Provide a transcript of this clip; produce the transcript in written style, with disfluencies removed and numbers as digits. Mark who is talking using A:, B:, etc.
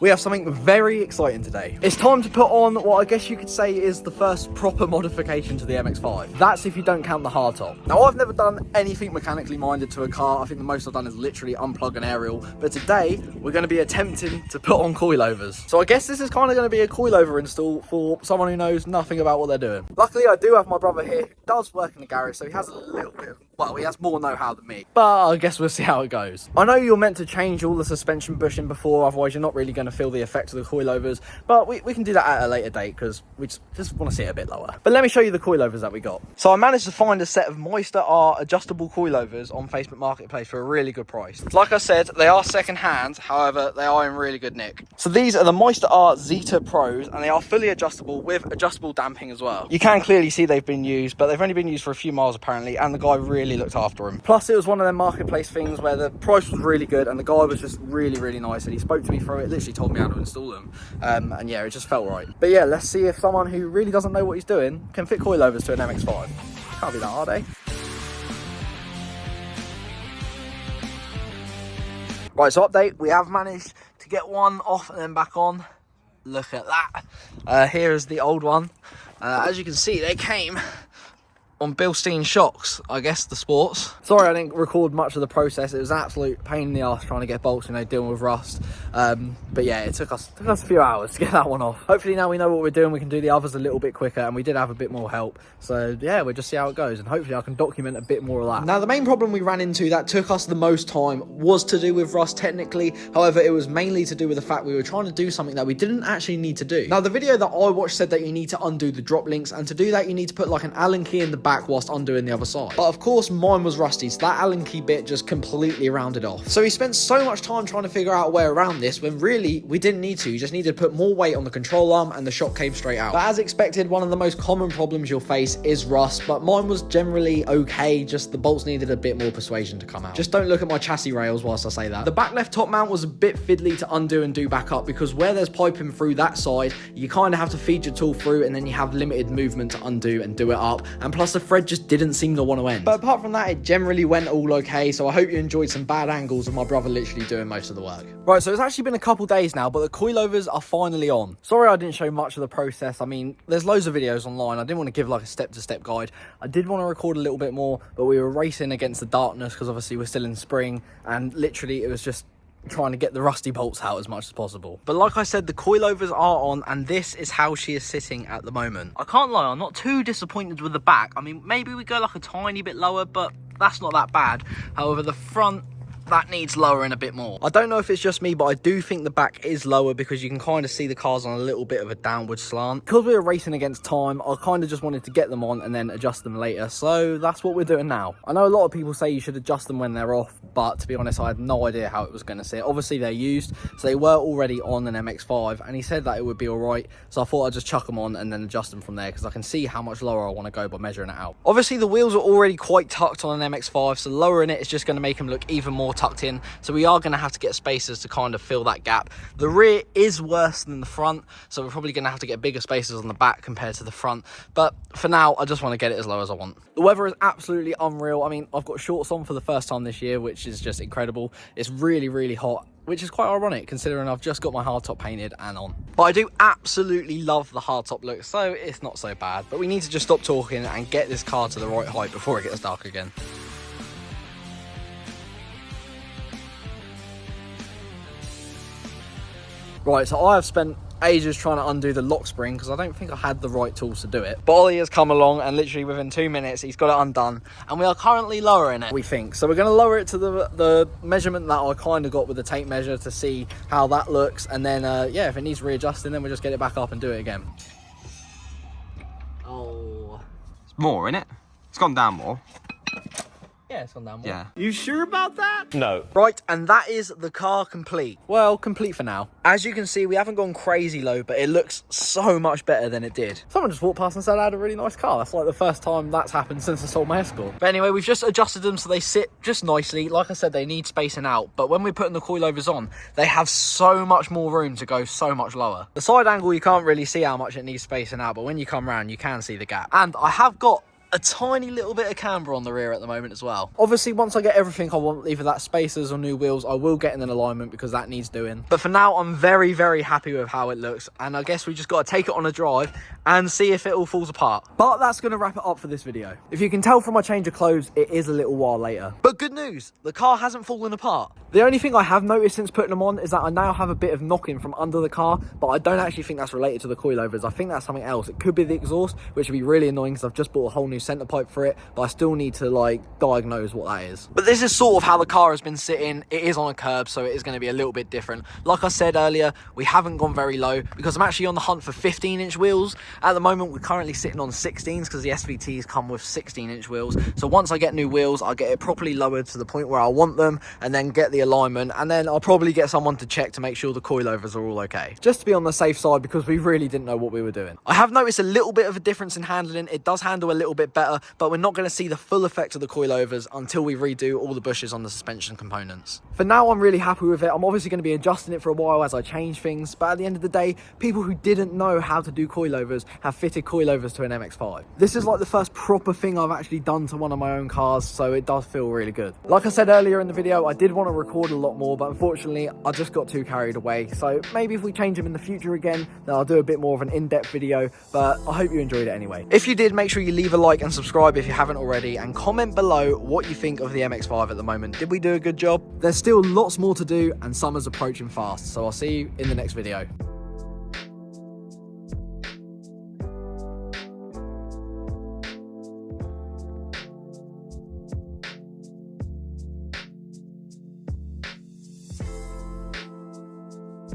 A: We have something very exciting today. It's time to put on what I guess you could say is the first proper modification to the MX5. That's if you don't count the hardtop. Now, I've never done anything mechanically minded to a car. I think the most I've done is literally unplug an aerial. But today, we're going to be attempting to put on coilovers. So I guess this is kind of going to be a coilover install for someone who knows nothing about what they're doing. Luckily, I do have my brother here who does work in the garage, so he has a little bit of, well, he has more know-how than me. But I guess we'll see how it goes. I know you're meant to change all the suspension bushing before, otherwise you're not really going to feel the effect of the coilovers, but we can do that at a later date because we just want to see it a bit lower. But let me show you the coilovers that we got. So I managed to find a set of Meister R adjustable coilovers on Facebook Marketplace for a really good price. Like I said, they are second hand, however they are in really good nick. So these are the Meister R Zeta Pros, and they are fully adjustable with adjustable damping as well. You can clearly see they've been used, but they've only been used for a few miles apparently, and the guy really looked after them. Plus it was one of them marketplace things where the price was really good and the guy was just really nice, and he spoke to me through it, literally told me how to install them, and yeah, it just felt right. But yeah, let's see if someone who really doesn't know what he's doing can fit coilovers to an MX5. Can't be that hard, eh? Right, so update, we have managed to get one off and then back on. Look at that. Here is the old one. As you can see, they came on Bilstein shocks, I guess, the sports. Sorry I didn't record much of the process. It was an absolute pain in the arse trying to get bolts, you know, dealing with rust. But yeah, it took us a few hours to get that one off. Hopefully now we know what we're doing, we can do the others a little bit quicker, and we did have a bit more help. So yeah, we'll just see how it goes, and hopefully I can document a bit more of that. Now, the main problem we ran into that took us the most time was to do with rust technically. However, it was mainly to do with the fact we were trying to do something that we didn't actually need to do. Now, the video that I watched said that you need to undo the drop links, and to do that you need to put like an Allen key in the back whilst undoing the other side. But of course mine was rusty, so that Allen key bit just completely rounded off. So he spent so much time trying to figure out a way around this when really we didn't need to. You just needed to put more weight on the control arm and the shock came straight out. But as expected, one of the most common problems you'll face is rust, but mine was generally okay, just the bolts needed a bit more persuasion to come out. Just don't look at my chassis rails whilst I say that. The back left top mount was a bit fiddly to undo and do back up because where there's piping through that side, you kind of have to feed your tool through and then you have limited movement to undo and do it up, and plus the thread just didn't seem to want to end. But apart from that, it generally went all okay, so I hope you enjoyed some bad angles of my brother literally doing most of the work. Right, so it's actually been a couple days now, but the coilovers are finally on. Sorry I didn't show much of the process. I mean, there's loads of videos online. I didn't want to give like a step-to-step guide. I did want to record a little bit more, but we were racing against the darkness because obviously we're still in spring, and literally it was just trying to get the rusty bolts out as much as possible. But like I said, the coilovers are on, and this is how she is sitting at the moment. I can't lie, I'm not too disappointed with the back. I mean, maybe we go like a tiny bit lower, but that's not that bad. However, the front, that needs lowering a bit more. I don't know if it's just me, but I do think the back is lower because you can kind of see the cars on a little bit of a downward slant. Because we were racing against time, I kind of just wanted to get them on and then adjust them later. So that's what we're doing now. I know a lot of people say you should adjust them when they're off, but to be honest, I had no idea how it was going to sit. Obviously they're used, so they were already on an MX5, and he said that it would be all right. So I thought I'd just chuck them on and then adjust them from there because I can see how much lower I want to go by measuring it out. Obviously the wheels are already quite tucked on an MX5, so lowering it is just going to make them look even more tucked in. So we are going to have to get spacers to kind of fill that gap. The rear is worse than the front, so we're probably going to have to get bigger spacers on the back compared to the front. But for now, I just want to get it as low as I want. The weather is absolutely unreal. I mean, I've got shorts on for the first time this year, which is just incredible. It's really hot, which is quite ironic considering I've just got my hardtop painted and on. But I do absolutely love the hardtop look, so it's not so bad. But we need to just stop talking and get this car to the right height before it gets dark again. Right, so I have spent ages trying to undo the lock spring because I don't think I had the right tools to do it. But Ollie has come along and literally within 2 minutes he's got it undone, and we are currently lowering it, we think. So we're going to lower it to the measurement that I kind of got with the tape measure to see how that looks, and then yeah, if it needs readjusting then we'll just get it back up and do it again. Oh,
B: it's more, isn't it? It's gone down more.
A: Yeah, it's gone down more.
B: Yeah.
C: You sure about that?
B: No.
A: Right, and that is the car complete. Well, complete for now. As you can see, we haven't gone crazy low, but it looks so much better than it did. Someone just walked past and said I had a really nice car. That's like the first time that's happened since I sold my Escort. But anyway, we've just adjusted them so they sit just nicely. Like I said, they need spacing out, but when we're putting the coilovers on, they have so much more room to go so much lower. The side angle, you can't really see how much it needs spacing out, but when you come around, you can see the gap. And I have got a tiny little bit of camber on the rear at the moment as well. Obviously, once I get everything I want, either that spacers or new wheels, I will get in an alignment because that needs doing. But for now, I'm very, very happy with how it looks. And I guess we just got to take it on a drive and see if it all falls apart. But that's going to wrap it up for this video. If you can tell from my change of clothes, it is a little while later. But good news, the car hasn't fallen apart. The only thing I have noticed since putting them on is that I now have a bit of knocking from under the car, but I don't actually think that's related to the coilovers. I think that's something else. It could be the exhaust, which would be really annoying because I've just bought a whole new centre pipe for it, but I still need to like diagnose what that is. But this is sort of how the car has been sitting. It is on a curb, so it is going to be a little bit different. Like I said earlier, we haven't gone very low because I'm actually on the hunt for 15-inch wheels. At the moment, we're currently sitting on 16s because the SVTs come with 16-inch wheels. So once I get new wheels, I'll get it properly lowered to the point where I want them and then get the alignment, and then I'll probably get someone to check to make sure the coilovers are all okay. Just to be on the safe side because we really didn't know what we were doing. I have noticed a little bit of a difference in handling. It does handle a little bit better, but we're not going to see the full effect of the coilovers until we redo all the bushes on the suspension components. For now, I'm really happy with it. I'm obviously going to be adjusting it for a while as I change things, but at the end of the day, people who didn't know how to do coilovers have fitted coilovers to an MX5. This is like the first proper thing I've actually done to one of my own cars, so it does feel really good. Like I said earlier in the video, I did want to record a lot more, but unfortunately, I just got too carried away. So maybe if we change them in the future again, then I'll do a bit more of an in-depth video, but I hope you enjoyed it anyway. If you did, make sure you leave a like and subscribe if you haven't already, and comment below what you think of the MX5 at the moment. Did we do a good job? There's still lots more to do, and summer's approaching fast, so I'll see you in the next video.